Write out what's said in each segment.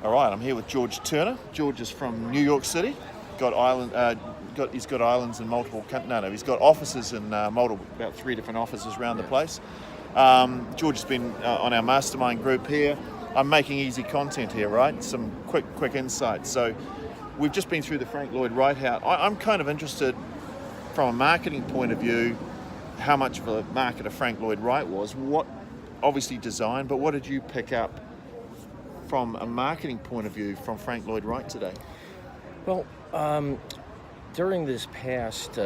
All right, I'm here with George Turner. George is from New York City. He's got islands in multiple. He's got offices in about 3 different offices around the place. George has been on our mastermind group here. I'm making easy content here, right? Some quick insights. So we've just been through the Frank Lloyd Wright house. I'm kind of interested from a marketing point of view, how much of a marketer Frank Lloyd Wright was. What, obviously design, but what did you pick up from a marketing point of view from Frank Lloyd Wright today? Well, during this past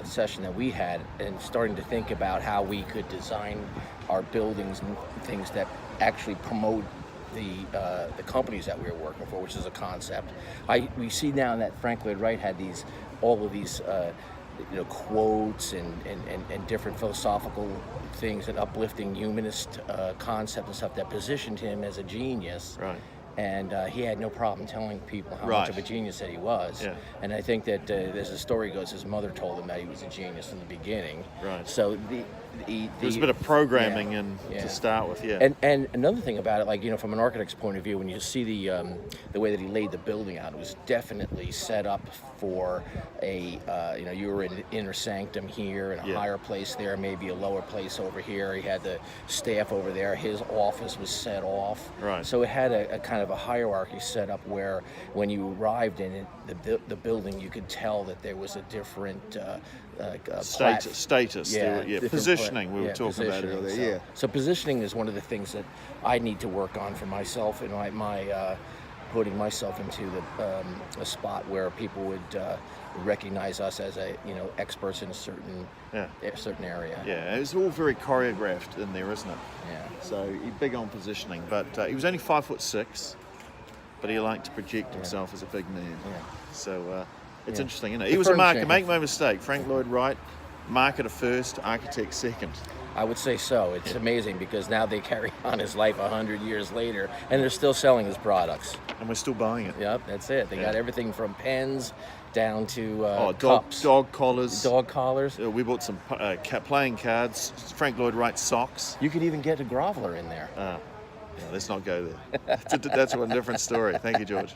session that we had, and starting to think about how we could design our buildings and things that actually promote the companies that we were working for, which is a concept. We see now that Frank Lloyd Wright had all of these quotes and different philosophical things and uplifting humanist concepts and stuff that positioned him as a genius. Right. And he had no problem telling people how Right. much of a genius that he was. Yeah. And I think that there's a story goes, his mother told him that he was a genius in the beginning. Right. So There's a bit of programming to start with, yeah. And another thing about it, like, from an architect's point of view, when you see the way that he laid the building out, it was definitely set up for you were in an inner sanctum here, and a higher place there, maybe a lower place over here. He had the staff over there. His office was set off. Right. So it had a kind of a hierarchy set up where when you arrived in it, the building, you could tell that there was a different status. Positioning we were talking about earlier. So positioning is one of the things that I need to work on for myself, and my putting myself into a spot where people would recognize us as experts in a certain area. Yeah, it's all very choreographed in there, isn't it? Yeah. So he's big on positioning, but he was only 5'6", but he liked to project himself as a big man. Yeah. So it's interesting, isn't it? He was a marketer. Make no mistake, Frank Lloyd Wright, marketer first, architect second. I would say so. It's amazing because now they carry on his life 100 years later, and they're still selling his products. And we're still buying it. Yep, that's it. They got everything from pens down to cups. Dog collars. Dog collars. We bought some playing cards, Frank Lloyd Wright socks. You could even get a groveler in there. Let's not go there. That's a different story. Thank you, George.